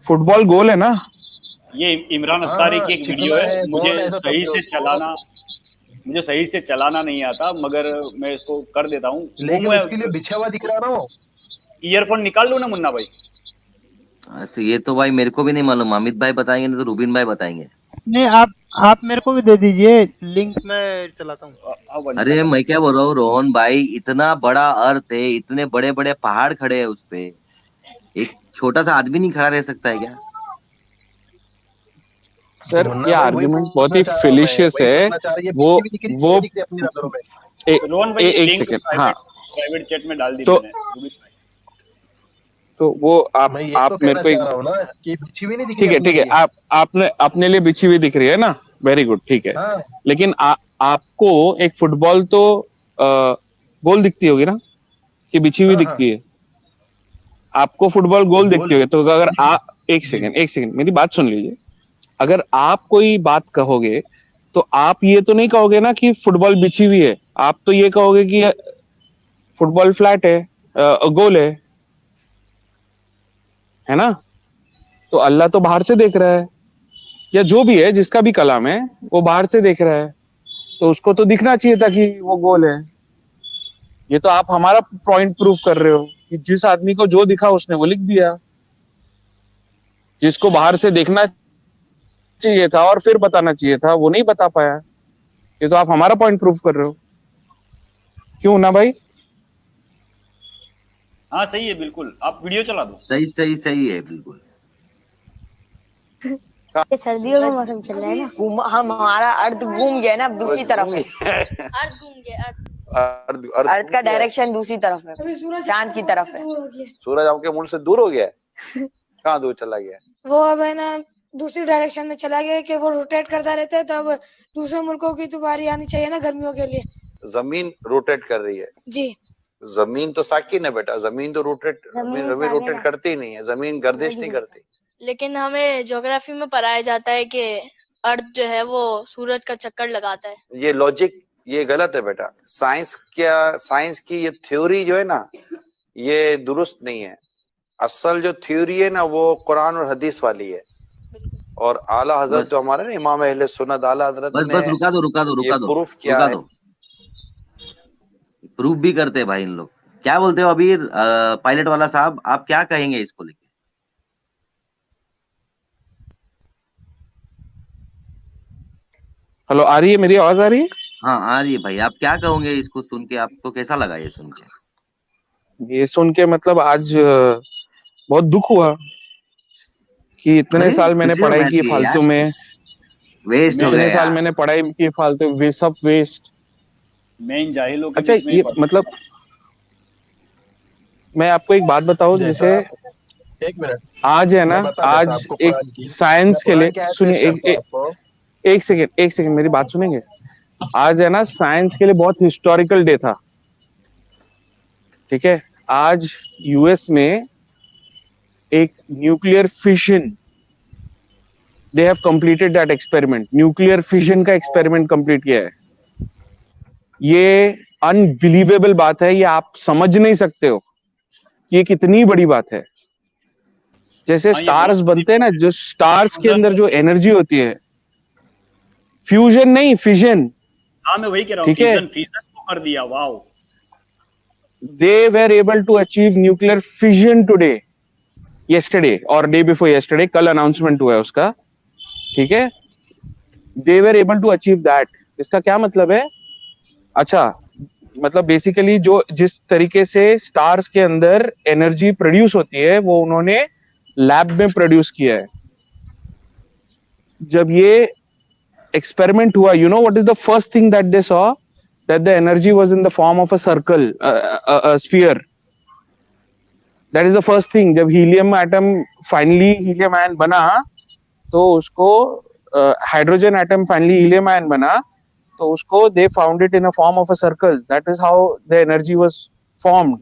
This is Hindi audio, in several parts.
फुटबॉल गोल है ना? ये इमरान अफ्तारी की एक वीडियो है, मुझे सही से चलाना नहीं आता, मगर मैं इसको कर देता हूँ। लेकिन उसके लिए बिछा हुआ दिख रहा ना वो। ईयरफोन निकाल लो ना मुन्ना भाई। ये तो भाई मेरे को भी नहीं मालूम, अमित भाई बताएंगे नहीं तो रूबिन भाई बताएंगे। नहीं, आप मेरे को भी दे दीजिए लिंक, मैं चलाता हूँ। अरे मैं क्या बोल रहा हूँ रोहन भाई, इतना बड़ा अर्थ है, इतने बड़े बड़े पहाड़ खड़े हैं उस पे, एक छोटा सा आदमी नहीं खड़ा रह सकता है क्या? सर ये आर्गुमेंट बहुत ही फिलिशियस है। वो एक सेकेंड, हाँ प्राइवेट चैट में डाल दी तो मैंने। तो वो आप मेरे को एक, ठीक है, आप आपने अपने लिए बिछी हुई दिख रही है ना, वेरी गुड, ठीक है। लेकिन आपको एक फुटबॉल तो गोल दिखती होगी ना, कि बिछी हुई दिखती है? आपको फुटबॉल गोल दिखती होगी तो अगर आप एक सेकेंड मेरी बात सुन लीजिए। अगर आप कोई बात कहोगे तो आप ये तो नहीं कहोगे ना कि फुटबॉल बिछी हुई है, आप तो ये कहोगे कि फुटबॉल फ्लैट है, गोल है ना? तो अल्लाह तो बाहर से देख रहा है, या जो भी है जिसका भी कलाम है वो बाहर से देख रहा है, तो उसको तो दिखना चाहिए था कि वो गोल है। ये तो आप हमारा पॉइंट प्रूव कर रहे हो कि जिस आदमी को जो दिखा उसने वो लिख दिया, जिसको बाहर से देखना चाहिए था और फिर बताना चाहिए था वो नहीं बता पाया। ये तो आप हमारा पॉइंट प्रूव कर रहे हो, क्यों ना भाई? हाँ सही है, बिल्कुल। आप वीडियो चला दो। सही है बिल्कुल। ये सर्दियों का मौसम चल रहा है ना, हमारा अर्थ घूम गया ना, अब दूसरी तरफ है। अर्थ घूम गया, अर्थ का डायरेक्शन दूसरी तरफ है, चांद की तरफ है। सूरज आपके मुल्क से दूर हो गया है? कहाँ दूर चला गया? वो अब है ना दूसरी डायरेक्शन में चला गया कि वो रोटेट करता रहता है, तब दूसरे मुल्कों की तो बारी आनी चाहिए ना गर्मियों के लिए। जमीन रोटेट कर रही है जी। जमीन तो साकिन है बेटा, जमीन तो रोटेट करती नहीं है, जमीन गर्दिश नहीं करती। लेकिन हमें ज्योग्राफी में पढ़ाया जाता है कि अर्थ जो है वो सूरज का चक्कर लगाता है। ये लॉजिक ये गलत है बेटा। साइंस की ये थ्योरी जो है ना, ये दुरुस्त नहीं है। असल जो थ्योरी है ना वो कुरान और हदीस वाली है, और आला हजरत जो हमारे ना इमाम अहले सुन्नत आला हजरत ने बस रुका दो प्रूफ किया है। प्रूफ भी करते हैं भाई इन लोग। क्या बोलते हो अभी पायलट वाला साहब, आप क्या कहेंगे इसको लेके? हेलो, आ रही है मेरी आवाज? आ रही है? हाँ आ रही है भाई। आप क्या कहोगे इसको सुन के? आपको कैसा लगा ये सुन के? ये सुन के मतलब आज बहुत दुख हुआ कि इतने साल मैंने पढ़ाई की फालतू में, वेस्ट हो गया। इतने साल मैंने पढ़ाई की फालतू, वे सब वेस्ट। मैं जाहिलों के अच्छा ये मतलब मैं आपको एक बात बताऊं, जैसे एक मिनट आज है ना, आज एक साइंस के लिए सुनिए, एक सेकेंड मेरी बात सुनेंगे? आज है ना साइंस के लिए बहुत हिस्टोरिकल डे था, ठीक है? आज यूएस में एक nuclear fission, they have completed that experiment, nuclear fission का एक्सपेरिमेंट कंप्लीट किया है। ये अनबिलीवेबल बात है, ये आप समझ नहीं सकते हो कि ये कितनी बड़ी बात है। जैसे स्टार्स बनते हैं ना, जो स्टार्स के अंदर जो एनर्जी होती है, फ्यूजन नहीं फिजन। हाँ मैं वही कह रहा हूँ, फिजन को कर दिया। Wow, they were able to achieve nuclear fission today, yesterday or day before yesterday, कल announcement हुआ है उसका, ठीक है? they were able to achieve that। इसका क्या मतलब है? अच्छा, मतलब बेसिकली जो जिस तरीके से स्टार्स के अंदर एनर्जी प्रोड्यूस होती है वो उन्होंने लैब में प्रोड्यूस किया है। जब ये एक्सपेरिमेंट हुआ, you know what is the first thing that they saw? That the energy was in the form of a circle, a sphere. That is the first thing। जब helium atom finally helium ion बना, तो उसको hydrogen atom finally helium ion बना, तो उसको they found it in a form of a circle। That is how the energy was formed।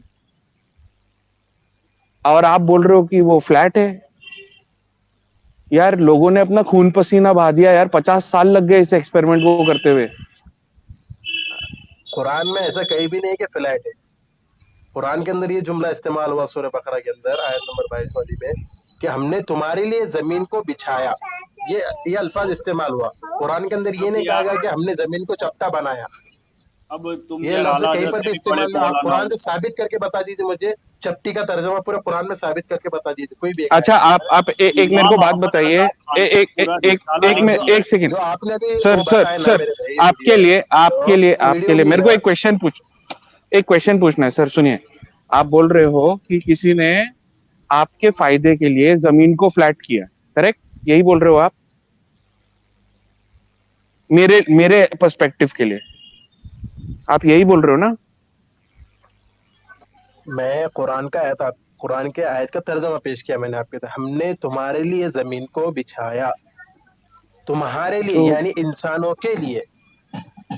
और आप बोल रहे हो कि वो फ्लैट है? यार लोगों ने अपना खून पसीना बहा दिया यार, 50 साल लग गए इस एक्सपेरिमेंट को करते हुए। कुरान में ऐसा कहीं भी नहीं कि फ्लैट है। कुरान के अंदर ये जुमला इस्तेमाल हुआ सूरह बकरा के अंदर आयत नंबर 22 वाली में कि हमने तुम्हारे लिए जमीन को बिछाया, ये अल्फाज इस्तेमाल हुआ। कुरान के अंदर ये नहीं कहा गया कि हमने जमीन को चपटा बनाया। अब तुम ये लफ्ज कहीं पर भी इस्तेमाल नहीं। आप कुरान से साबित करके बता दीजिए मुझे, चपटी का तर्जुमा पूरे कुरान में साबित करके बता दीजिए कोई भी। अच्छा आप एक मेरे को बात बताइए, एक सेकंड जो आपने भी सर आपके लिए मेरे को एक क्वेश्चन पूछना है सर। सुनिए, आप बोल रहे हो कि किसी ने आपके फायदे के लिए जमीन को फ्लैट किया, करेक्ट? यही बोल रहे हो आप मेरे पर्सपेक्टिव के लिए, आप यही बोल रहे हो ना? मैं कुरान के आयत का तर्जुमा पेश किया मैंने आपके साथ। हमने तुम्हारे लिए जमीन को बिछाया, तुम्हारे लिए तो, यानी इंसानों के लिए।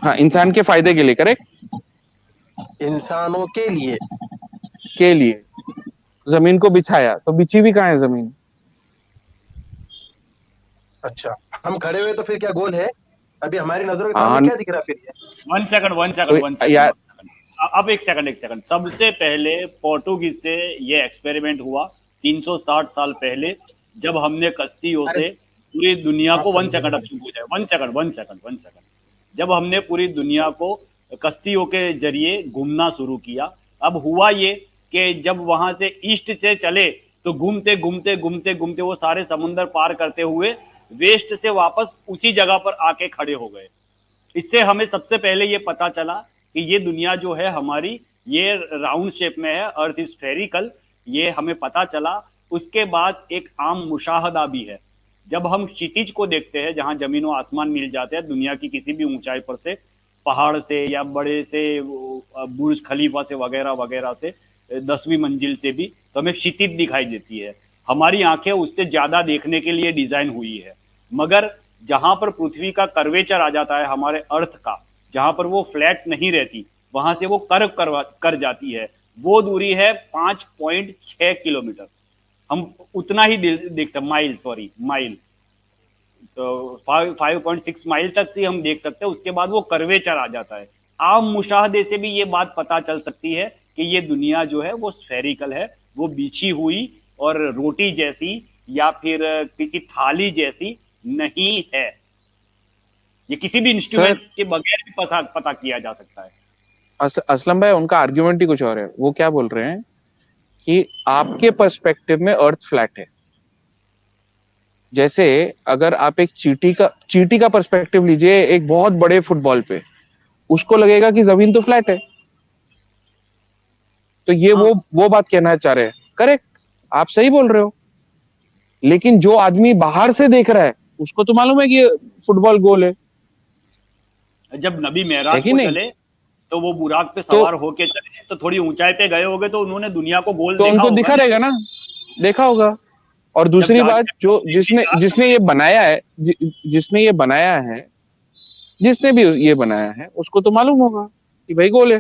हाँ, इंसान के फायदे के लिए, करेक्ट? इंसानों के लिए जमीन को बिछाया, तो बिछी भी कहाँ है जमीन? अच्छा, हम खड़े हुए तो फिर क्या गोल है? अभी हमारी नजरों के सामने क्या दिख रहा फिर? वन सेकंड यार, अब एक सेकंड। सबसे पहले पोर्टुगीज से ये एक्सपेरिमेंट हुआ 360 साल पहले, जब हमने कश्तियों से पूरी दुनिया को वन सेकंड जब हमने पूरी दुनिया को कश्तियों के जरिए घूमना शुरू किया। अब हुआ ये कि जब वहां से ईस्ट से चले तो घूमते वो सारे समुंदर पार करते हुए वेस्ट से वापस उसी जगह पर आके खड़े हो गए। इससे हमें सबसे पहले ये पता चला कि ये दुनिया जो है हमारी, ये राउंड शेप में है, अर्थ इज स्फेरिकल, ये हमें पता चला। उसके बाद एक आम मुशाहदा भी है, जब हम क्षितिज को देखते हैं जहां जमीन और आसमान मिल जाते हैं दुनिया की किसी भी ऊंचाई पर से, पहाड़ से या बड़े से बुर्ज खलीफा से वगैरह से 10वीं मंजिल से भी, तो हमें क्षितिज दिखाई देती है। हमारी आंखें उससे ज्यादा देखने के लिए डिजाइन हुई है, मगर जहां पर पृथ्वी का कर्वेचर आ जाता है हमारे अर्थ का, जहां पर वो फ्लैट नहीं रहती, वहां से वो कर्व कर जाती है, वो दूरी है 5.6 किलोमीटर। हम उतना ही देख सकते, माइल तो 5.6 माइल तक ही हम देख सकते हैं। उसके बाद वो कर्वेचर आ जाता है। आम मुशाहदे से भी ये बात पता चल सकती है कि ये दुनिया जो है वो स्फेरिकल है, वो बिछी हुई और रोटी जैसी या फिर किसी थाली जैसी नहीं है। ये किसी भी इंस्ट्रूमेंट के बगैर भी पता किया जा सकता है। असलम भाई, उनका आर्ग्यूमेंट ही कुछ और है। वो क्या बोल रहे हैं कि आपके पर्सपेक्टिव में अर्थ फ्लैट है। जैसे अगर आप एक चींटी का पर्सपेक्टिव लीजिए एक बहुत बड़े फुटबॉल पे, उसको लगेगा कि जमीन तो फ्लैट है। तो ये वो बात कहना चाह रहे हैं, करेक्ट? आप सही बोल रहे हो, लेकिन जो आदमी बाहर से देख रहा है उसको तो मालूम है कि ये फुटबॉल गोल है। जब नबी मेराज को चले तो वो बुराक पे सवार होके चले, तो थोड़ी ऊंचाई पे गए होंगे तो उन्होंने दुनिया को गोल देखा, उनको दिखा रहेगा ना, देखा होगा। और दूसरी बात, जो जिसने ये बनाया है उसको तो मालूम होगा कि भाई गोल है।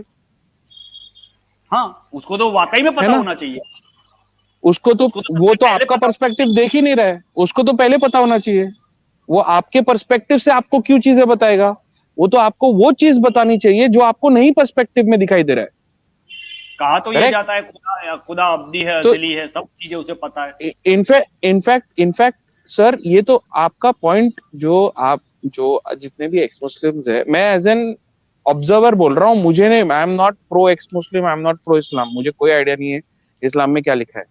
हाँ, उसको तो वाकई में पता होना चाहिए। उसको तो वो तो आपका पर्सपेक्टिव देख ही नहीं रहा है, उसको तो पहले पता होना चाहिए। वो आपके पर्सपेक्टिव से आपको क्यों चीजें बताएगा? वो तो आपको वो चीज बतानी चाहिए जो आपको नहीं पर्सपेक्टिव में दिखाई दे रहा है। कहा तो ये जाता है खुदा अब्दी है, असली है, सब चीजें उसे पता है। इनफैक्ट सर, ये तो आपका पॉइंट जो जितने भी एक्स मुस्लिम्स है, मैं एज एन ऑब्जर्वर बोल रहा हूँ, मुझे नहीं, I am not pro ex Muslim, I am not pro Islam, मुझे कोई आइडिया नहीं है इस्लाम में क्या लिखा है,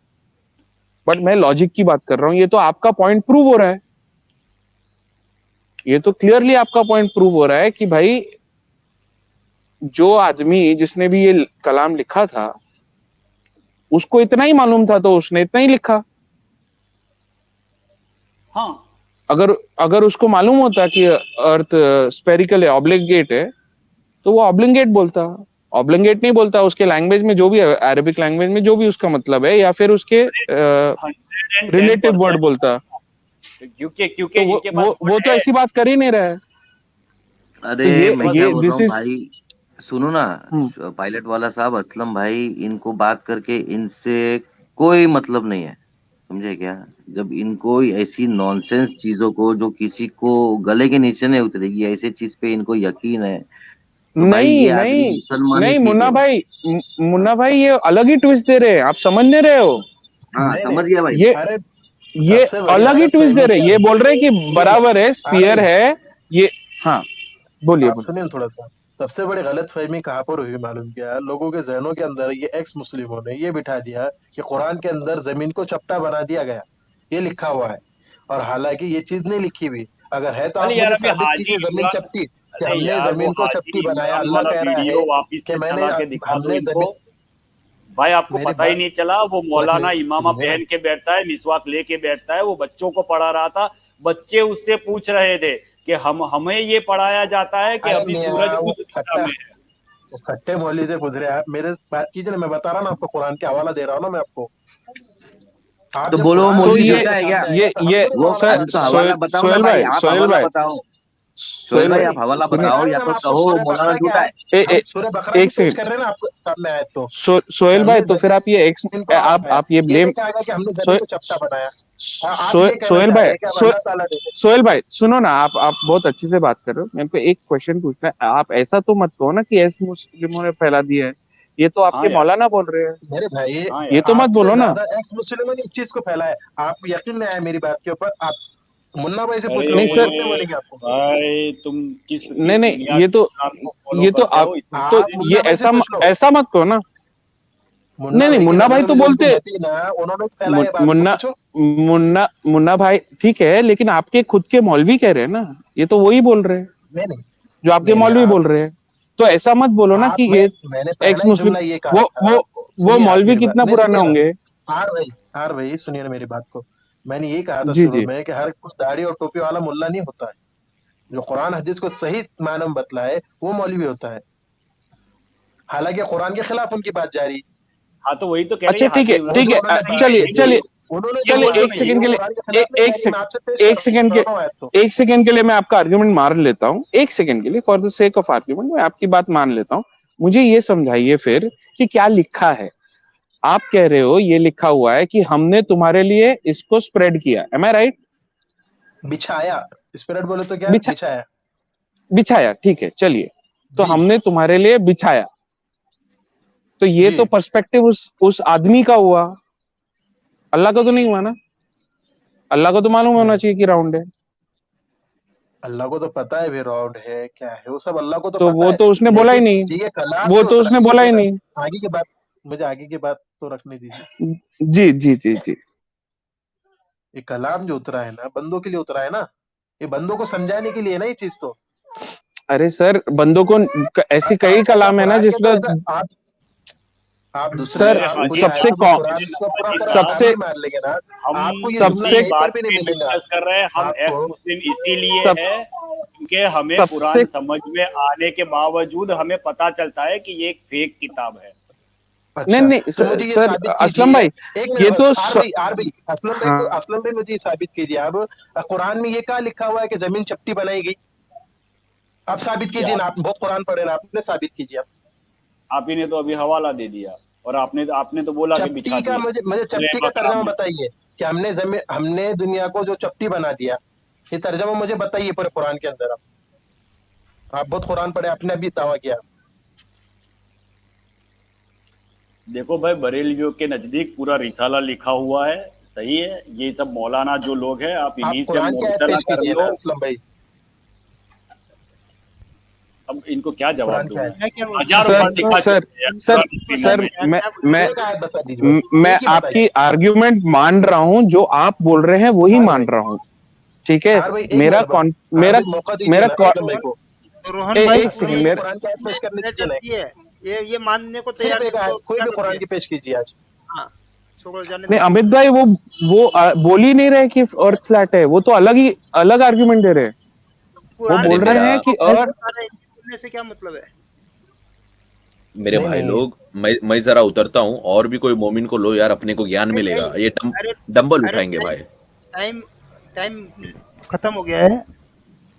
बट मैं लॉजिक की बात कर रहा हूँ। ये तो आपका पॉइंट प्रूव हो रहा है, ये तो क्लियरली आपका पॉइंट प्रूव हो रहा है कि भाई जो आदमी जिसने भी ये कलाम लिखा था उसको इतना ही मालूम था तो उसने इतना ही लिखा। हाँ, अगर उसको मालूम होता कि अर्थ स्फेरिकल है, ऑब्लिंगेट है, तो वो ऑब्लिंगेट बोलता। ऑब्लिंगेट नहीं बोलता, उसके लैंग्वेज में जो भी है, अरेबिक लैंग्वेज में जो भी उसका मतलब है, या फिर उसके रिलेटिव वर्ड बोलता। क्योंकि वो तो ऐसी बात कर ही नहीं रहा है। अरे मैं क्या बोल रहा हूँ भाई, सुनो ना पायलट वाला साहब, असलम भाई, इनको बात करके इनसे कोई मतलब नहीं है, समझे क्या? जब इनको ऐसी नॉनसेंस चीजों को जो किसी को गले के नीचे नहीं उतरेगी, ऐसे चीज पे इनको यकीन है तो नहीं मुन्ना भाई ये अलग ही ट्विस्ट दे रहे हैं, आप समझ नहीं रहे हो। हाँ, समझ गया भाई। ये अलग ही ट्विस्ट दे रहे, ये बोल रहे कि बराबर है, स्पीयर है ये। हाँ बोलिए। सुनिए थोड़ा सा, सबसे बड़ी गलत फहमी कहाँ पर हुई मालूम क्या? लोगों के जहनों के अंदर ये एक्स मुस्लिमों ने ये बिठा दिया कि कुरान के अंदर जमीन को चपटा बना दिया गया, ये लिखा हुआ है, और हालांकि ये चीज नहीं लिखी हुई। अगर है तो आप मुझे साबित कीजिए जमीन चपटी, कि हमने जमीन को चपटी बनाया। अल्लाह कह रहा है कि हमने जमीन। भाई आपको पता ही नहीं चला, वो मौलाना इमामा पहन के बैठता है, मिसवाक लेके बैठता है, वो बच्चों को पढ़ा रहा था। बच्चे उससे पूछ रहे थे कि हमें ये पढ़ाया जाता है कि अभी सूरज उस दिशा में है। खट्टे मौली से गुजरे आप, मेरे बात कीजिए ना, मैं बता रहा हूँ आपको, कुरान के हवाला दे रहा हूँ ना मैं आपको। आप तो बोलो मौलवी झूठा है क्या? ये सर सोहेल भाई सोहेल भाई आप हवाला बताओ, या तो कहो मौलाना झूठा है। एक सेकंड कर रहे हैं ना आपको सामने आए तो सोहेल भाई, तो फिर आप ये आप ये ब्लेम चपटा बनाया। सोहेल भाई सुनो ना, आप बहुत अच्छे से बात कर रहे हो। मेरे को एक क्वेश्चन पूछना है, आप ऐसा तो मत कहो ना कि एस मुस्लिमों ने फैला दिया है, ये तो आपके मौलाना बोल रहे हैं। मेरे भाई ये तो मत बोलो ना, एक्स मुस्लिमों ने इस चीज को फैलाया। आप यकीन नहीं आया मेरी बात के ऊपर, आप मुन्ना भाई से पूछ लो। नहीं सर, भाई तुम किस नहीं ये तो आप तो ये ऐसा मत कहो ना। नहीं मुन्ना भाई तो बोलते, मुन्ना भाई ठीक है, लेकिन आपके खुद के मौलवी कह रहे हैं ना, ये तो वही बोल रहे हैं जो आपके मौलवी बोल रहे हैं। तो ऐसा मत बोलो ना कि ये एक्स मुस्लिम, वो मौलवी कितना पुराने होंगे। आर भाई सुनिए ना मेरी बात को, मैंने ये कहा था शुरू में कि हर कोई दाढ़ी और टोपी वाला मुल्ला नहीं होता है। जो कुरान हदीस को सही मायने में बतलाए वो मौलवी होता है, हालांकि कुरान के खिलाफ उनकी बात जारी। हाँ तो वही तो कह अच्छा ठीक है, चलिए एक सेकंड के लिए मैं आपका आर्गुमेंट मान लेता हूँ, एक सेकंड के लिए, for the sake of argument मैं आपकी बात मान लेता हूँ। मुझे ये समझाइए फिर कि क्या लिखा है। आप कह रहे हो ये लिखा हुआ है कि हमने तुम्हारे लिए इसको स्प्रेड किया, एम आई राइट? बिछाया, स्प्रेड बोले तो क्या? बिछाया ठीक है, चलिए तो हमने तुम्हारे लिए बिछाया, तो ये तो पर्सपेक्टिव उस आदमी का हुआ, अल्लाह का तो नहीं हुआ ना। अल्लाह को तो मालूम होना चाहिए कि राउंड है। अल्लाह को तो पता है भी राउंड है क्या है, वो सब अल्लाह को तो पता वो है। तो उसने बोला ही नहीं, वो तो उसने बोला ही नहीं। आगे की बात, मुझे आगे की बात तो रखने दीजिए। जी जी जी जी, ये कलाम जो उतरा है ना, बंदों के लिए उतरा है ना, ये बंदों को समझाने के लिए ना ये चीज तो। अरे सर बंदों को ऐसी कई कलाम है ना जिसमें आप सर सबसे कर रहे हैं हम एक्स मुस्लिम इसीलिए है क्योंकि हमें कुरान समझ में आने के बावजूद हमें पता चलता है कि ये एक फेक किताब है। अच्छा, नहीं सर असलम भाई, ये तो असलम भाई मुझे साबित कीजिए आप, कुरान में ये क्या लिखा हुआ है कि जमीन चपटी बनाई गई? आप साबित कीजिए ना, आप बहुत कुरान पढ़े ना, आपने साबित कीजिए। आप ही ने तो अभी हवाला दे दिया और आपने तो बोला कि बिछा दिया। मुझे चपटी का तर्जमा बताइए कि हमने दुनिया को जो चपटी बना दिया, ये तर्जमा मुझे बताइए पूरे कुरान के अंदर। आप बहुत कुरान पढ़े, आपने अभी दावा किया। देखो भाई, बरेलियों के नजदीक पूरा रिसाला लिखा हुआ है, सही है। ये सब मौलाना जो लोग हैं, आप इन्हीं से मुआवजा कर लो। असलम भाई अब इनको क्या जवाब दूं? सर मैं आपकी आर्ग्यूमेंट मान रहा हूं, जो आप बोल रहे हैं वही मान रहा हूं, ठीक है। मेरा रोहन भाई ये मानने को तैयार कोई भी कुरान की पेश कीजिए आज। नहीं अमित भाई, वो बोल ही नहीं रहे कि अर्थ फ्लैट है, वो तो अलग आर्ग्यूमेंट दे रहे हैं। वो बोल रहे हैं कि अर्थ से क्या मतलब है। मेरे भाई लोग, मैं जरा उतरता हूँ, और भी कोई मोमिन को लो यार, अपने को ज्ञान मिलेगा। ये डंबल उठाएंगे भाई। टाइम खत्म हो गया है,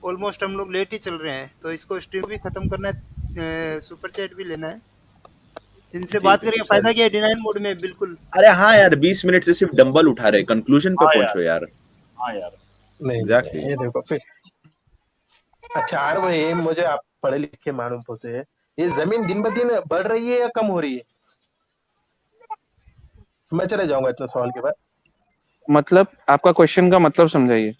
ऑलमोस्ट हम लोग लेट ही चल रहे हैं, तो इसको स्ट्रीम भी खत्म करना है, सुपर चैट भी लेना है। इनसे बात करके फायदा क्या है? डिनाइन मोड में बिल्कुल। अरे हाँ यार, 20 मिनट से सिर्फ डंबल उठा रहे, कंक्लूजन पे पहुंचो यार। हाँ यार, नहीं एग्जैक्टली, ये देखो फिर। अच्छा यार, वही मुझे आप पढ़े लिखे मालूम होते हैं, ये जमीन दिन ब दिन बढ़ रही है या कम हो रही है? मैं चले जाऊंगा इतना सवाल के बाद। मतलब आपका क्वेश्चन का मतलब समझाइए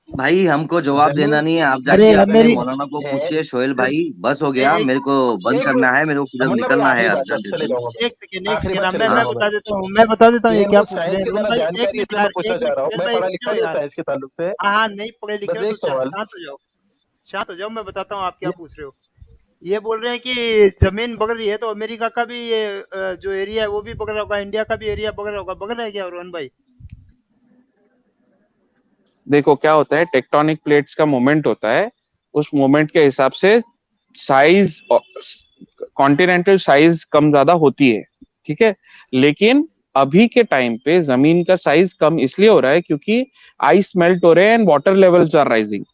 भाई। हमको जवाब देना नहीं है, आप अरे जाके अपने मेरी मौलाना को पूछिए। सोहेल भाई बस हो गया, मेरे को बंद करना है, मेरे को किधर मुन्ना भाई निकलना है आखिरी बात, अब चले अर्जेंटली। जाऊंगा मैं, एक सेकंड आखिरी बात चले मैं जाऊंगा बता देता हूँ, ये ये क्या इनको पूछ रहे साइंस हैं की रोहन ज्यादा भाई। एक जानकारी है, मिनट इसलिए यार, मैं पूछना एक चाह मिनट रहा हूँ। सुहेल मैं भाई, पढ़ा रुक लिखा जाओ हूँ ये यार। साइंस के ताल्लुक से। हाँ नहीं पढ़े लिखे बस हो एक तो सवाल, शांत हो जाओ, शांत हो जाओ, मैं बताता हूँ आप क्या पूछ रहे हो। ये बोल रहे हैं कि जमीन बगल रही है तो अमेरिका का भी ये जो एरिया है वो भी बगल होगा, इंडिया का भी एरिया बगल होगा, बगल है क्या रोहन भाई? देखो क्या होता है, टेक्टोनिक प्लेट्स का मोमेंट होता है, उस मोमेंट के हिसाब से साइज, कॉन्टिनेंटल साइज कम ज्यादा होती है, ठीक है। लेकिन अभी के टाइम पे जमीन का साइज कम इसलिए हो रहा है क्योंकि आइस मेल्ट हो रहे हैं and water levels are rising.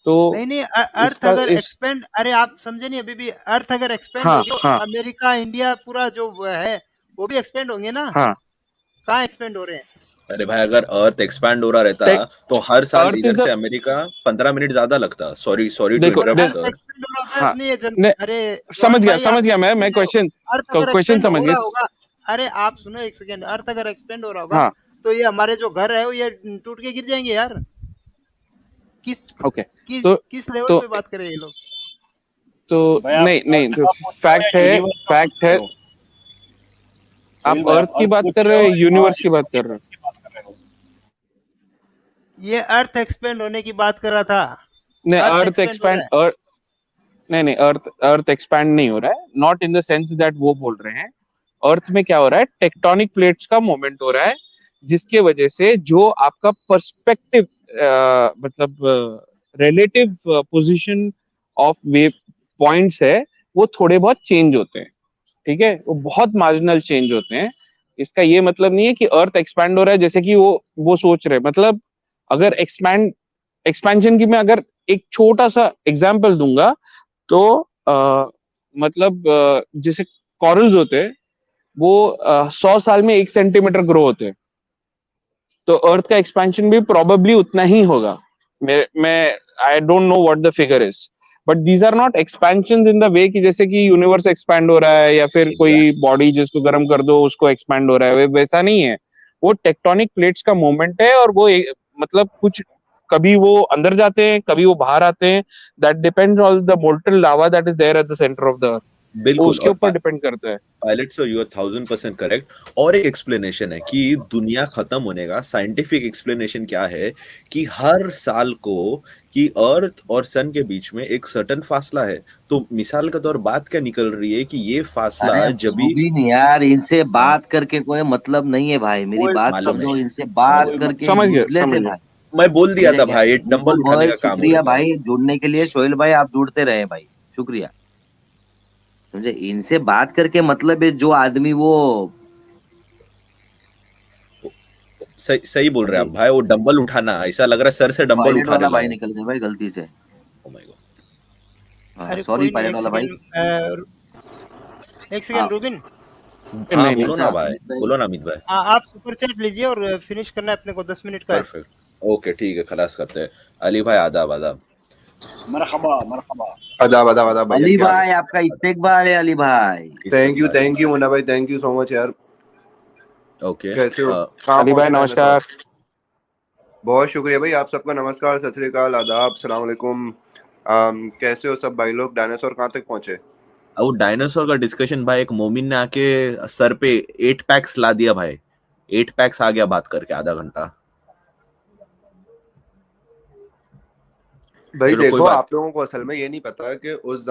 तो नहीं अर्थ इसका अगर इस एक्सपेंड, अरे आप समझे नहीं, अभी भी अर्थ अगर एक्सपेंड हाँ होगी तो हाँ अमेरिका इंडिया पूरा जो वो है वो भी एक्सपेंड होंगे ना। हाँ कहाँ एक्सपेंड हो रहे हैं? अरे भाई, अगर अर्थ एक्सपैंड हो रहा रहता टेक तो हर साल अर्थ इधर इज अ से अमेरिका 15 मिनट ज्यादा लगता। सॉरी सॉरी टू देखो और इंटरप्ट अर्थ सर। एक्सपेंड हो रहा होता है हाँ अपनी ये ने, अरे समझ रोहन भाई आप गया मैं सुन रहे हो? क्वेश्चन अर्थ अगर क्वेश्चन एक्सपेंड समझ हो गया। रहा होगा, अरे आप सुनो एक सेकेंड, अर्थ अगर एक्सपेंड हो रहा होगा हाँ तो ये हमारे जो घर है वो ये टूट के गिर जाएंगे यार। किस ओके किस लेवल तो पे बात कर रहे हैं ये लोग? तो भाई आप नहीं अर्थ नहीं का पूछ रहे हो फैक्ट या है, यूनिवर्स का पूछ फैक्ट रहे है। हो? आप सोहेल भाई, अर्थ आप की अर्थ बात पूछ कर रहे रहे हो हो, या यूनिवर्स की बात कर रहे हो? की बात कर रहे हो? ये अर्थ एक्सपेंड होने की बात कर रहा था। नहीं अर्थ अर्थ एक्सपेंड हो रहा एक्सपैंड है। नहीं अर्थ एक्सपैंड नहीं हो रहा है, not in the sense that वो बोल रहे हैं। अर्थ में क्या हो रहा है, टेक्टोनिक प्लेट्स का मूवमेंट हो रहा है, जिसके वजह से जो आपका पर्सपेक्टिव मतलब relative position of wave points है वो थोड़े बहुत चेंज होते हैं, ठीक है, वो बहुत मार्जिनल चेंज होते हैं। इसका ये मतलब नहीं है कि अर्थ एक्सपैंड हो रहा है जैसे कि वो सोच रहे, मतलब अगर एक्सपेंशन की मैं अगर एक छोटा सा एग्जांपल दूंगा तो मतलब जैसे कॉरल्स होते हैं वो 100 साल में 1 सेंटीमीटर ग्रो होते हैं, तो अर्थ का एक्सपेंशन भी प्रोबेबली उतना ही होगा। मैं I don't know what the figure is, but these are not expansion in the way कि जैसे कि यूनिवर्स एक्सपैंड हो रहा है या फिर कोई बॉडी जिसको गर्म कर दो उसको एक्सपैंड हो रहा है, वैसा नहीं है। वो टेक्टोनिक प्लेट्स का मूवमेंट है और वो मतलब कुछ कभी वो अंदर जाते हैं कभी वो बाहर आते हैं, that depends on the molten lava that is there at the centre of the earth, बिल्कुल। उसके और ऊपर डिपेंड करता है। Pilot sir, you are 1000% correct. और एक एक्सप्लेनेशन है कि दुनिया खत्म होने का साइंटिफिक एक्सप्लेनेशन क्या है कि हर साल को कि अर्थ और सन के बीच में एक सर्टेन फासला है। तो मिसाल के तौर बात क्या निकल रही है कि ये फासला अरे जब भी रूबीन यार, इनसे बात करके कोई मतलब नहीं है भाई, मेरी बात मालूम समझो। है, इनसे बात समझ करके समझ गया यूजलेस है समझ गया। भाई। मैं बोल दिया समझे था क्या? भाई, ये डंबल उठाने का बहुत काम हो शुक्रिया जाता है। भाई जुड़ने के लिए। सोहेल भाई आप जुड़ते रहे भाई, शुक्रिया। समझे, इनसे बात करके मतलब है जो आदमी वो सही सही बोल रहे हैं आप भाई। वो डंबल उठाना, ऐसा लग रहा है सर से डंबल पायलट उठाने वाला भाई लगा। निकल गया भाई गलती से। Oh my God। अरे सॉरी कोई नहीं, पायलट एक वाला भाई। सेकेंड, एक हाँ सेकेंड रूबिन। हाँ नहीं बोलो नहीं ना भाई, बोलो ना अमित भाई। आप सुपर चैट लीजिए और फिनिश करना है अपने को, 10 मिनट का है। परफेक्ट, ओके ठीक है, खलास करते हैं। अली भाई आदाब आदाब। मरहबा मरहबा। आदाब आदाब आदाब भैया, अली क्या हाल भाई आपका इस्तेकबाल है अली भाई। थैंक यू मुन्ना भाई, थैंक यू सो मच यार। ओके कैसे हो? कहाँ अली भाई पहुंचे नमस्कार। बहुत शुक्रिया भाई, आप सबका नमस्कार, सत श्री अकाल, आदाब, सलाम अलैकुम। कैसे हो सब भाई लोग? डायनासोर कहाँ तक पहुंचे? वो डायनासोर का डिस्कशन भाई, एक मोमिन ने आके सर पे 8 पैक्स ला दिया भाई। 8 पैक्स आ गया बात करके आधा घंटा। भाई चलो देखो, कोई बात। आप लोगों को असल में ये नहीं पता कि उस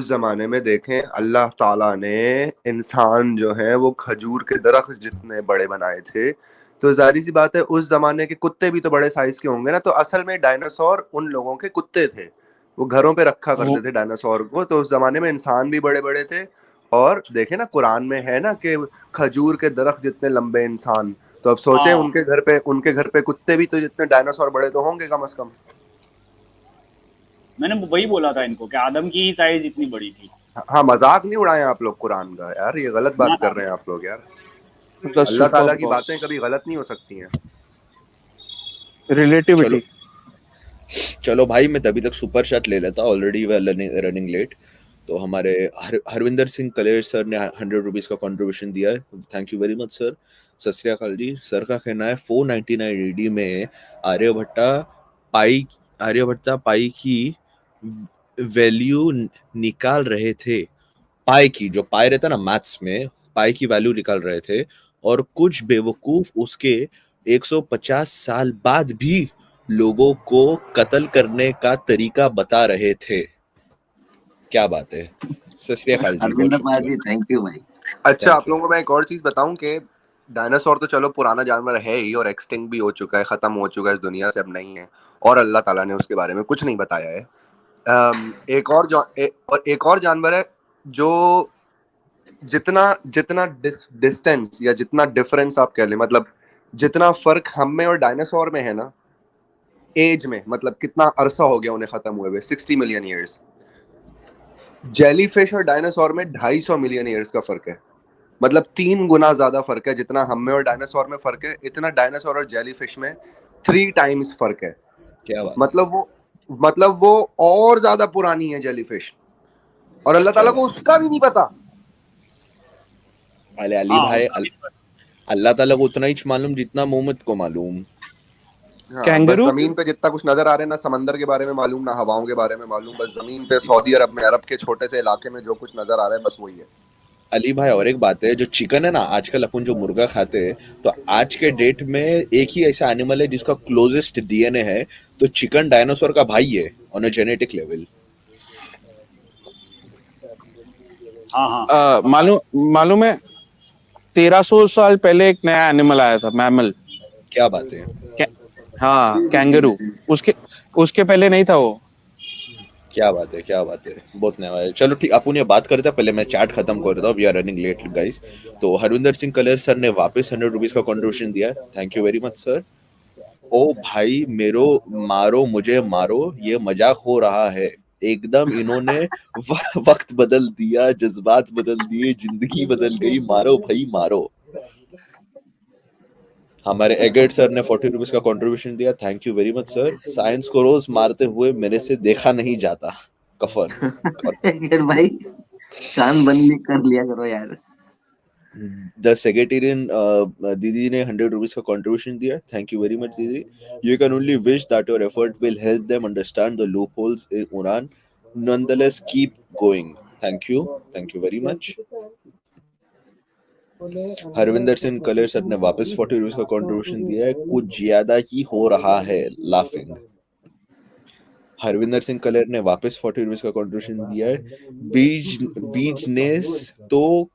जमाने में देखें, अल्लाह ताला ने इंसान जो है वो खजूर के दरख्त जितने बड़े बनाए थे, तो जाहिर सी बात है उस जमाने के कुत्ते भी तो बड़े साइज के होंगे ना। तो असल में डायनासोर उन लोगों के कुत्ते थे, वो घरों पे रखा करते थे डायनासोर को। तो उस जमाने में इंसान भी बड़े बड़े थे। और देखे ना, कुरान में है ना कि खजूर के दरख्त जितने लंबे इंसान। तो अब सोचे हाँ। उनके घर पे कुत्ते भी तो जितने डायनासोर बड़े तो होंगे कम से कम। मैंने वही बोला था इनको कि आदम की ही साइज इतनी बड़ी थी। हाँ, मजाक नहीं उड़ाएं आप लोग कुरान का यार, ये गलत बात कर रहे हैं आप लोग यार। अल्लाह ताला की बातें कभी गलत नहीं हो सकती हैं। रिलेटिविटी। चलो भाई, मैं तभी तक सुपर शॉट ले लेता, already we are running late. तो हमारे हरविंदर सिंह कलेर सर ने 100 रुपीज का कंट्रीब्यूशन दिया है, thank you very much sir. सत श्री अकाल जी। सर का कहना है 499 AD में आर्यभट्टा पाई की वैल्यू निकाल रहे थे। पाई की, जो पाई रहता ना मैथ्स में, पाई की वैल्यू निकाल रहे थे, और कुछ बेवकूफ उसके 150 साल बाद भी लोगों को कत्ल करने का तरीका बता रहे थे। क्या बात है। थैंक यू भाई। अच्छा, आप लोगों को मैं एक और चीज बताऊं कि डायनासोर तो चलो पुराना जानवर है ही और एक्सटिंक्ट भी हो चुका है, खत्म हो चुका है, इस दुनिया से अब नहीं है, और अल्लाह ताला ने उसके बारे में कुछ नहीं बताया है। एक और जानवर है जो जितना डिस्टेंस या जितना डिफरेंस आप कह लें, मतलब जितना फर्क हम में और डायनासोर में है ना एज में, मतलब कितना अरसा हो गया उन्हें खत्म हुए 60 मिलियन ईयर्स। जेलीफिश और डायनासोर में 250 मिलियन ईयर्स का फर्क है, मतलब 3 गुना ज्यादा फर्क है। जितना हम में और डायनासोर में फर्क है, इतना डायनासोर और जेलीफिश में 3 टाइम्स फर्क है। क्या बात। मतलब वो और ज्यादा पुरानी है जेलीफिश, और अल्लाह ताला को उसका भी नहीं पता। अली भाई, अल्लाह ताला को उतना ही मालूम जितना मोहम्मद को मालूम। बस जमीन पे जितना कुछ नजर आ रहा है ना, समंदर के बारे में मालूम, ना हवाओं के बारे में मालूम, बस जमीन पे सऊदी अरब में, अरब के छोटे से इलाके में जो कुछ नजर आ रहा है बस वही है। अली भाई, और एक बात है, जो चिकन है ना, आजकल अपन जो मुर्गा खाते हैं, तो आज के डेट में एक ही ऐसा एनिमल है जिसका क्लोजेस्ट DNA है, तो चिकन डायनासोर का भाई है ऑन अ जेनेटिक लेवल। मालूम है 1300 साल पहले एक नया एनिमल आया था, मैमल। क्या बात है। हाँ, कैंगरू। उसके पहले नहीं था वो। क्या बात है, क्या बात है, बहुत नया है। चलो ठीक, अपन ये बात करते हैं, पहले मैं चैट खत्म कर देता हूँ, we are running late guys. तो हरविंदर सिंह कलेर सर ने वापस 100 रुपीज का कंट्रीब्यूशन दिया, thank you very much sir. ओ भाई मेरो मारो, मुझे मारो, ये मजाक हो रहा है एकदम, इन्होंने वक्त बदल दिया, जज्बात बदल दिए, जिंदगी बदल गई, मारो भाई मारो। हमारे एगेट सर ने 40 रुपीज का कंट्रीब्यूशन दिया, thank you very much sir. Science को रोज मारते हुए मेरे से देखा नहीं जाता, कफर। भाई कान बंद कर लिया करो यार। द सेक्रेटेरियन दीदी ने 100 रुपीज का कंट्रीब्यूशन दिया, थैंक यू वेरी मच दीदी। You can only wish that your effort will help them understand the loop holes in Quran, nonetheless keep going, thank you very much. Harvinder Singh Kaler sir ने वापस 40 रुपीज का कंट्रीब्यूशन दिया है, कुछ ज्यादा ही हो रहा है, लाफिंग। हरविंदर सिंह कलेर ने वापस 40 रुपीज का कंट्रीब्यूशन दिया है, बीजनेस तो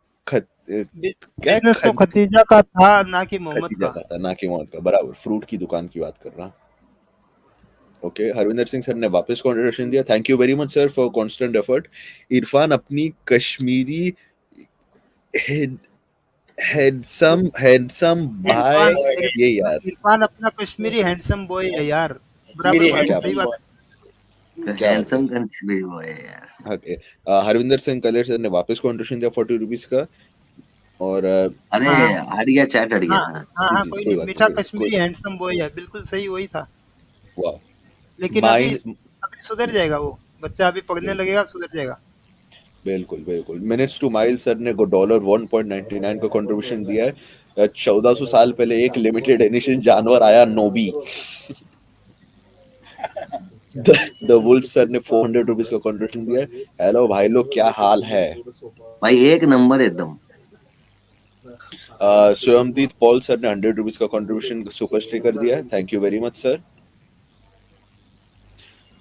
खतीजा का था, ना कि मोहम्मद का, बराबर, फ्रूट की दुकान की बात कर रहा। ओके, हरविंदर सिंह सर ने वापस कंट्रीब्यूशन दिया, thank you very much sir for constant effort. Irfan अपनी कश्मीरी हैंडसम भाई, ये यार इरफान अपना कश्मीरी हैंडसम बॉय है यार, बराबर सही बात है, हैंडसम कश्मीरी बॉय है यार। ओके, हरविंदर सिंह कलेर सर ने वापस कंट्रीब्यूशन दिया 40 रुपीस का, और अरे हट गया, चैट हट गया। हाँ, कोई नहीं, मीठा कश्मीरी हैंडसम बॉय है, बिल्कुल सही वही था। वाह, लेकिन अभी सुधर जाएगा, वो बच्चा अभी पढ़ने लगेगा, सुधर जाएगा। बिल्कुल। मिनट्स टू माइल सर ने $1.99 का कंट्रीब्यूशन दिया है। 1400 साल पहले एक लिमिटेड एडिशन जानवर आया, नोबी। द वुल्फ सर ने 400 रुपीस का कंट्रीब्यूशन दिया है। हेलो भाई लोग, क्या हाल है भाई? एक नंबर एकदम। स्वयंदीप पॉल सर ने 100 रुपीस का कंट्रीब्यूशन सुपर स्टिकर दिया है, thank you very much sir.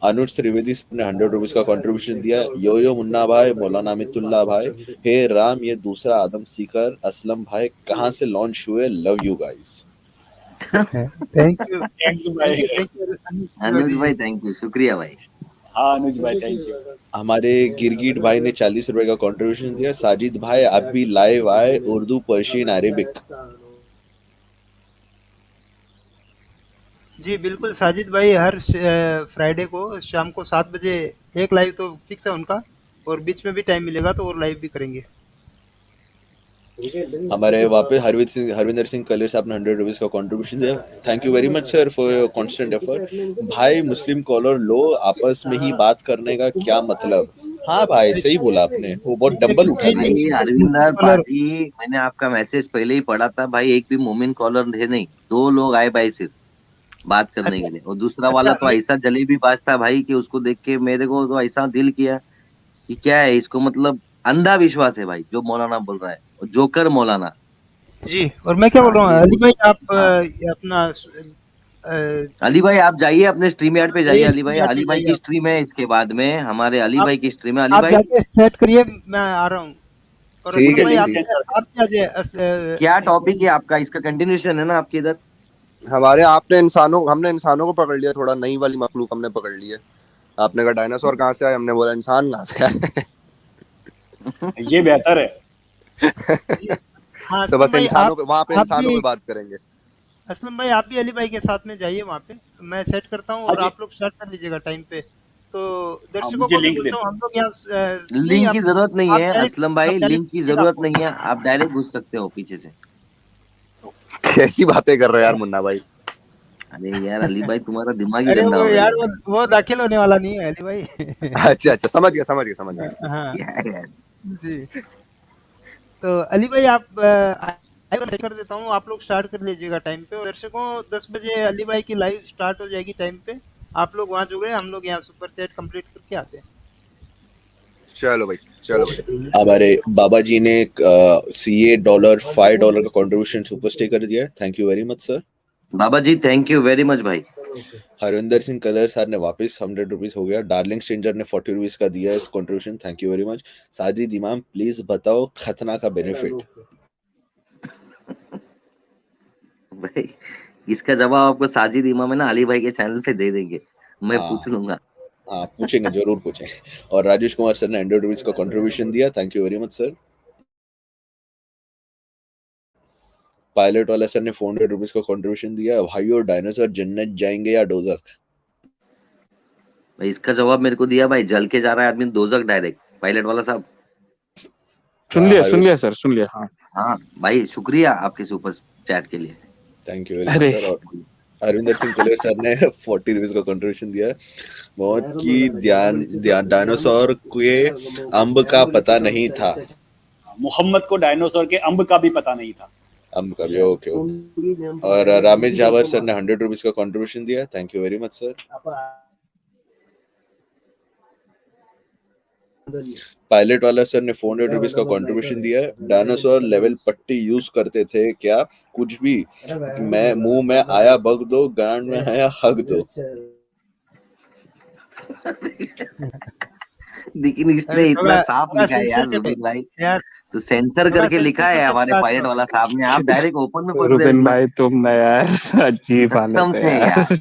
Anuj Trivedi ने 100 रुपीस का कंट्रीब्यूशन दिया। यो मुन्ना भाई, मौलाना अमितुल्लाह भाई, हे राम, ये दूसरा आदम सीकर, असलम भाई कहाँ से लॉन्च हुए, love you guys. Thank you Anuj भाई, थैंक यू, शुक्रिया भाई। हाँ अनुज भाई, थैंक यू। हमारे गिरगिट भाई ने 40 रुपए का कंट्रीब्यूशन दिया। साजिद भाई आप भी लाइव आए, उर्दू, पर्शियन, अरेबिक। जी बिल्कुल साजिद भाई, हर फ्राइडे को शाम को 7 बजे एक लाइव तो फिक्स है उनका, और बीच में भी टाइम मिलेगा तो और लाइव भी करेंगे। हमारे वापस हरविंदर सिंह कलेर साहब ने 100 रुपीस का कंट्रीब्यूशन दिया, thank you very much sir for your constant effort. भाई मुस्लिम कॉलर लो, आपस में ही बात करने का क्या मतलब, हाँ भाई सही बोला आपने, वो बहुत डंबल उठा दिया भाई उसने। अरविंदर पाजी, मैंने आपका मैसेज पहले ही पढ़ा था भाई, एक भी मोमिन कॉलर थे नहीं, 2 लोग आए भाई सिर्फ बात करने के लिए, और दूसरा वाला तो ऐसा जलेबी बाज था भाई कि उसको देख के मेरे को तो ऐसा दिल किया कि क्या है इसको, मतलब अंधा विश्वास है भाई जो मौलाना बोल रहा है, जोकर मौलाना जी। और मैं क्या बोल रहा हूँ अली भाई, आप अपना अली भाई आप जाइए अपने स्ट्रीम यार्ड पे जाइए, अली भाई, StreamYard पे अली भाई जाइए की आप। स्ट्रीम है इसके बाद में, हमारे अली आप भाई की स्ट्रीम है, अली आप भाई जाके सेट करिए, मैं आ रहा हूँ। और ठीक असलम है भाई ठीक है। आप क्या जाए क्या टॉपिक है आपका, इसका कंटिन्यूशन है ना आपके इधर? हमने इंसानों को पकड़ लिया, थोड़ा नई वाली मखलूक हमने पकड़ ली है। आपने कहा डायनासोर कहाँ से आए, हमने बोला इंसान कहाँ से आए। ये बेहतर है। हाँ तो असलम बस भाई इंसानों पे, वहां पे आप इंसानों भी पे बात करेंगे। असलम भाई आप भी अली भाई के साथ में जाइए वहाँ पे, मैं सेट करता हूँ और आप लोग स्टार्ट कर लीजिएगा टाइम पे। तो दर्शकों मुझे को भी लिंक दे बोलता हूँ, हम लोग यहाँ नहीं लिंक आप की जरूरत नहीं है डायरेक्ट असलम भाई, लिंक की लीजिएगा जरूरत आपको। नहीं है, आप डायरेक्ट घुस सकते हो पीछे से। कैसी बातें कर रहे हो यार मुन्ना भाई। अरे यार अली भाई तुम्हारा दिमाग ही अरे गंदा वो हो गया यार लगता वो दाखिल होने वाला नहीं है अली भाई। अच्छा समझ गया। हाँ है। जी। तो अली भाई आप सेट कर देता हूँ, आप लोग स्टार्ट कर लीजिएगा टाइम पे, और दर्शकों 10 बजे अली भाई की लाइव स्टार्ट हो जाएगी टाइम पे, आप लोग वहाँ जुड़े, हम लोग यहाँ सुपर चैट कंप्लीट करके आते हैं। चलो भाई। हमारे बाबा जी ने CA $5 का कंट्रीब्यूशन सुपर स्टे कर दिया, thank you very much sir. Baba ji thank you very much भाई। हरविंदर सिंह कलर सर ने वापस 100 रुपीज हो गया। डार्लिंग स्ट्रेंजर ने 40 रुपीज का दिया इस contribution, thank you very much. Sajid इमाम प्लीज बताओ खतना का बेनिफिट। भाई इसका जवाब आपको साजिद इमाम है ना अली भाई के चैनल पे दे देंगे, मैं पूछ लूंगा। हाँ पूछेंगे, जरूर पूछेंगे। और राजेश कुमार सर ने 100 रुपीज का कंट्रीब्यूशन दिया, thank you very much sir. Pilot वाला सर ने 400 रुपीज का कंट्रीब्यूशन दिया। भाइयों डायनासोर जन्नत जाएंगे या डोजख? भाई इसका जवाब मेरे को दिया भाई, जल के जा रहा है आदमी दोजख डायरेक्ट, पायलट वाला साहब। सुन लिया सर, सुन लिया। हाँ भाई शुक्रिया आपके सुपर चैट के लिए, thank you very much sir. और हरविंदर सिंह कलेर सर ने 40 रुपीज का कंट्रीब्यूशन दिया। बहुत की डायनासोर के अंब का पता नहीं था। मोहम्मद को डायनासोर के अंब का भी पता नहीं था। अंब का भी, ओके। और रामेश जावर सर ने 100 रुपीज का कंट्रीब्यूशन दिया, thank you very much sir. Pilot वाला सर ने 400 रुपीज का कंट्रीब्यूशन दिया है। डायनासोर लेवल पट्टी यूज करते थे क्या? कुछ भी, मैं मुंह में आया बग दो, गांड में आया हग दो। लेकिन इसने इतना साफ लिखा है यार रुबिन भाई, तो सेंसर करके लिखा है हमारे पायलट वाला साहब ने, आप डायरेक्ट ओपन में पढ़ रहे रुबिन भाई तुम ना यार, अजीब हालत है यार।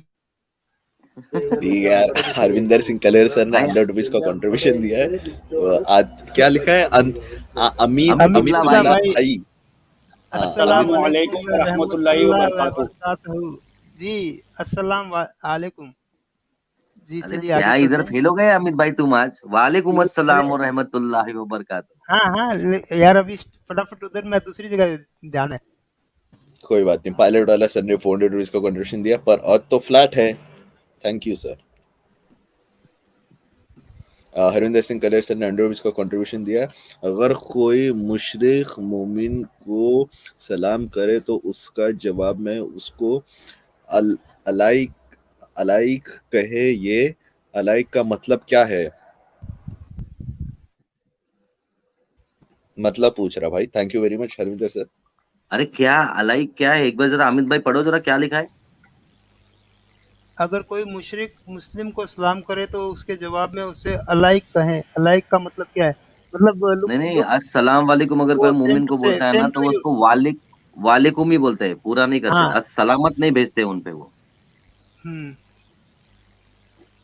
ठीक है यार, हरविंदर सिंह कलेर सर ने 100 रुपीज का कंट्रीब्यूशन दिया है। क्या लिखा है? अमितुल्लाह भाई। अस्सलाम वालेकुम रहमतुल्लाहि व बरकातहू। जी अस्सलाम वालेकुम। जी चलिए क्या इधर फेल हो गए अमित भाई तुम आज? वालेकुम अस्सलाम व रहमतुल्लाहि व बरकातहू। हाँ यार अभी फटाफट उधर मैं दूसरी जगह ध्यान है। कोई बात नहीं। पायलट वाला सर ने 400 रुपीज का कंट्रीब्यूशन दिया, पर आज तो फ्लैट है, thank you sir. Harvinder Singh Kaler sir ने 100 रुपीज का कंट्रीब्यूशन दिया। अगर कोई मुशरिक मोमिन को सलाम करे तो उसका जवाब में उसको अलाइक कहे, ये अलाइक का मतलब क्या है? मतलब पूछ रहा भाई, thank you very much Harvinder sir. अरे क्या अलाइक क्या है, एक बार जरा अमित भाई पढ़ो जरा क्या लिखा है। अगर कोई मुशरिक मुस्लिम को सलाम करे तो उसके जवाब में उसे अलाइक कहें। अलाइक का मतलब क्या है? मतलब नहीं अस्सलाम वालेकुम, अगर कोई मोमिन को बोलता है ना तो उसको वालेकुम ही बोलते हैं, पूरा नहीं करते, अस्सलामत नहीं भेजते उन पे वो।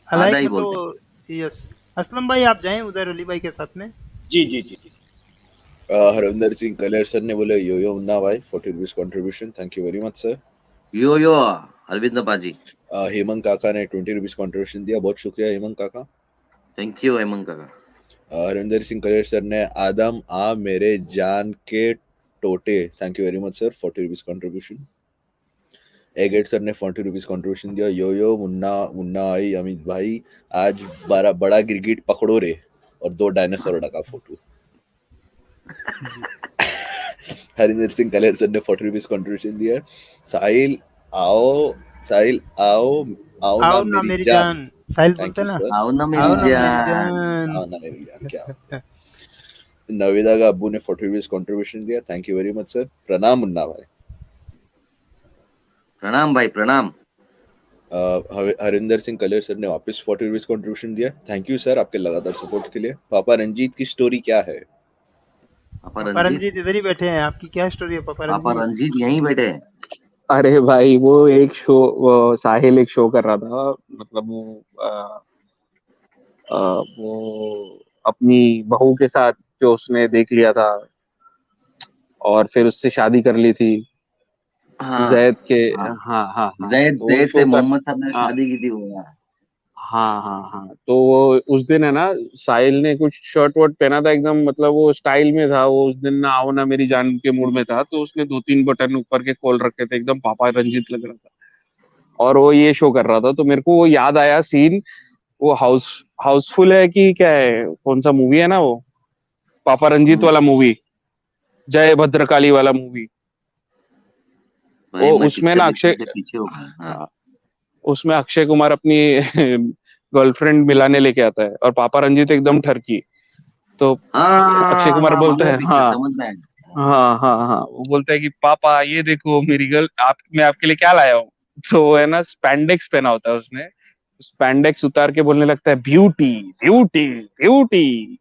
अलाइक तो यस। असलम भाई आप जाएं उधर अली भाई के साथ में। जी जी जी। हरविंदर सिंह कलेर सर ने बोले यो मुन्ना भाई 40 rupees contribution, thank you very much sir. Yo Arvind बाजी। हेमंत काका ने 20 रुपीज कंट्रीब्यूशन दिया, बहुत शुक्रिया हेमंत काका, थैंक यू हेमंत काका। हरविंदर सिंह कलेर सर ने आदम आ मेरे जान के टोटे, thank you very much sir, 40 rupees contribution. एगेट सर ने 40 रुपीज कंट्रीब्यूशन दिया। यो मुन्ना आई अमित भाई, आज बड़ा गिरगिट पकड़ो रे। और 2 डायनासोर का फोटो। हरिंदर सिंह कलेर सर ने 40 रुपीस कंट्रीब्यूशन दिया है। साहिल आओ ना मेरी जान। साहिल बोलते ना, आओ ना मेरी जान। आओ ना मेरी जान। क्या नविदा का अब्बू ने 40 रुपीस कंट्रीब्यूशन दिया, thank you very much sir. प्रणाम मुन्ना भाई। प्रणाम भाई प्रणाम। हरिंदर सिंह कलेर सर ने वापस 40 रुपीस कंट्रीब्यूशन दिया, थैंक यू सर आपके लगातार सपोर्ट के लिए। पापा रंजीत की स्टोरी क्या है? पापा रंजीत इधर ही बैठे हैं, आपकी क्या स्टोरी है पापा रंजीत यहीं बैठे हैं। अरे भाई वो एक शो, साहिल एक शो कर रहा था, मतलब वो अपनी बहू के साथ जो उसने देख लिया था और फिर उससे शादी कर ली थी। जैद के जैद से मोहम्मद साहब ने शादी की थी वो। हाँ। तो वो उस दिन है ना, साहिल ने कुछ शर्ट वर्ट पहना था एकदम, मतलब वो स्टाइल में था। वो उस दिन ना आओ ना मेरी जान के मूड में था, तो उसने 2-3 बटन ऊपर के खोल रखे थे, एकदम पापा रंजीत लग रहा था। और वो ये शो कर रहा था, तो मेरे को वो याद आया सीन। वो हाउसफुल है कि क्या है, कौन सा मूवी है ना वो, पापा रंजीत वाला मूवी, जय भद्रकाली वाला मूवी। वो उसमें ना उसमें अक्षय कुमार अपनी गर्लफ्रेंड मिलाने लेके आता है और पापा रंजीत एकदम ठरकी। तो अक्षय कुमार बोलता है हाँ, वो बोलता है कि पापा ये देखो मेरी गर्ल, मैं आपके लिए क्या लाया हूँ। तो है ना स्पैंडेक्स पहना होता है उसने, स्पैंडेक्स उतार के बोलने लगता है ब्यूटी ब्यूटी ब्यूटी।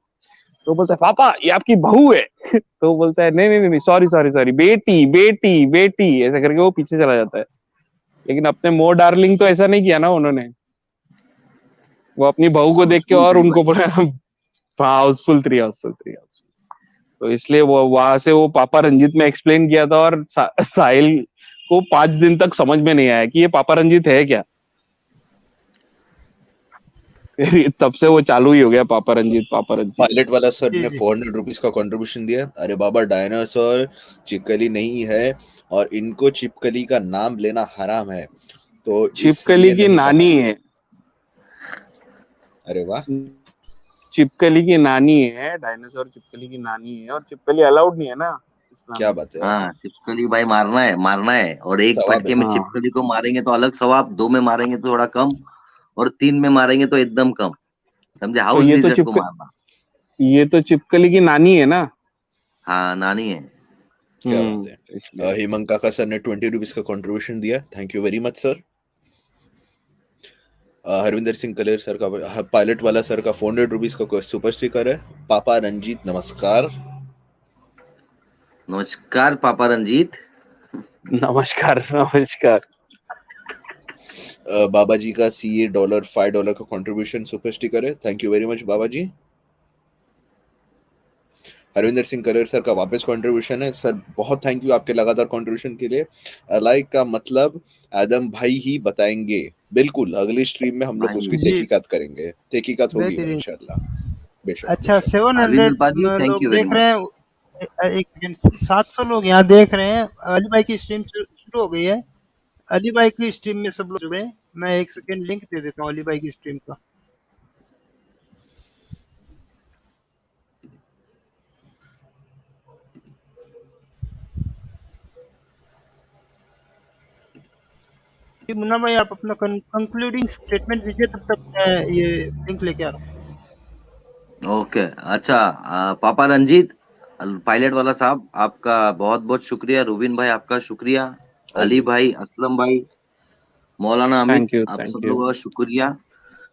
तो बोलता है पापा ये आपकी बहू है। तो बोलता है नहीं सॉरी बेटी बेटी बेटी, ऐसा करके वो पीछे चला जाता है। लेकिन अपने मोर डार्लिंग तो ऐसा नहीं किया ना उन्होंने, वो अपनी बहू को देख के और उनको बोला हाउसफुल 3। तो इसलिए वो वहां से वो पापा रंजीत में एक्सप्लेन किया था, और साहिल को 5 दिन तक समझ में नहीं आया कि ये पापा रंजीत है क्या। तब से वो चालू ही हो गया पापा रंजीत। पायलट वाला सर ने 400 रुपीस का कंट्रीब्यूशन दिया। अरे बाबा डायनासोर चिपकली नहीं है और इनको चिपकली का नाम लेना हराम है, तो चिपकली की नानी है। अरे वाह, चिपकली की नानी है, डायनासोर चिपकली की नानी है, और चिपकली अलाउड नहीं है ना। क्या बात है। हाँ चिपकली भाई मारना है और एक फटके में चिपकली को मारेंगे तो अलग सवाब, 2 में मारेंगे तो थोड़ा कम, और 3 में मारेंगे तो एकदम कम, समझे। हाउस लिजर्ड को मारना। ये तो चिपकली की नानी है ना। हाँ नानी है। क्या बात है। हेमंत काका सर ने 20 रुपीस का कंट्रीब्यूशन दिया, thank you very much sir. Harvinder Singh Kaler sir का, पायलट वाला सर का 400 रुपीस का सुपर स्टिकर है। पापा रंजीत नमस्कार। नमस्कार पापा रंजीत। नमस्कार। बाबा जी का CA $5 का कंट्रीब्यूशन सुपर स्टिकर है, thank you very much Baba ji. Harvinder Singh Kaler sir का वापस कंट्रीब्यूशन है। सर बहुत थैंक यू आपके लगातार कंट्रीब्यूशन के लिए। लाइक का मतलब आदम भाई ही बताएंगे। बिल्कुल अगली स्ट्रीम में हम लोग उसकी तहकीकात करेंगे, तहकीकात होगी इंशाल्लाह। अच्छा 700 लोग देख रहे हैं, एक सेकंड, 700 लोग यहाँ देख रहे हैं। अली भाई की स्ट्रीम शुरू हो गई है। अली भाई की स्ट्रीम में सब लोग जुड़े। मैं एक सेकंड लिंक दे देता हूँ अली भाई की स्ट्रीम का। मुन्ना भाई आप अपना कंक्लूडिंग स्टेटमेंट दीजिए, तब तक मैं ये लिंक लेके आ रहा हूँ। ओके अच्छा, पापा रंजीत, पायलट वाला साहब आपका बहुत बहुत शुक्रिया। रूबिन भाई आपका शुक्रिया। अली भाई, असलम भाई, मौलाना अमित, आप सब लोगों का शुक्रिया।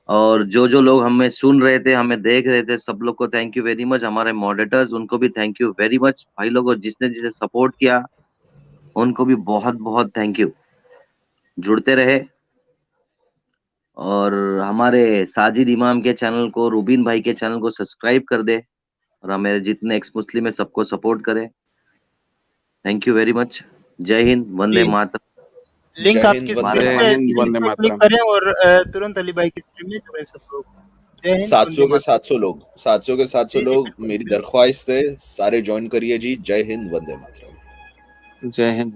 और जो लोग हमें सुन रहे थे, हमें देख रहे थे, सब लोग को थैंक यू वेरी मच। हमारे मॉडरेटर्स, उनको भी थैंक यू वेरी मच। भाई लोगों जिसने सपोर्ट किया उनको भी बहुत बहुत थैंक यू। जुड़ते रहे और हमारे साजिद इमाम के चैनल को, रूबिन भाई के चैनल को सब्सक्राइब कर दे और हमें जितने एक्स मुस्लिम है सबको सपोर्ट करे। Thank you very much. जय हिंद, वंदे मातरम। लिंक आपकी स्क्रीन पे क्लिक करें और तुरंत अली भाई की स्ट्रीम में जुड़े सब लोग। 700 के 700 लोग मेरी दरख्वास्त है, सारे ज्वाइन करिए जी। जय हिंद, वंदे मातरम। जय हिंद।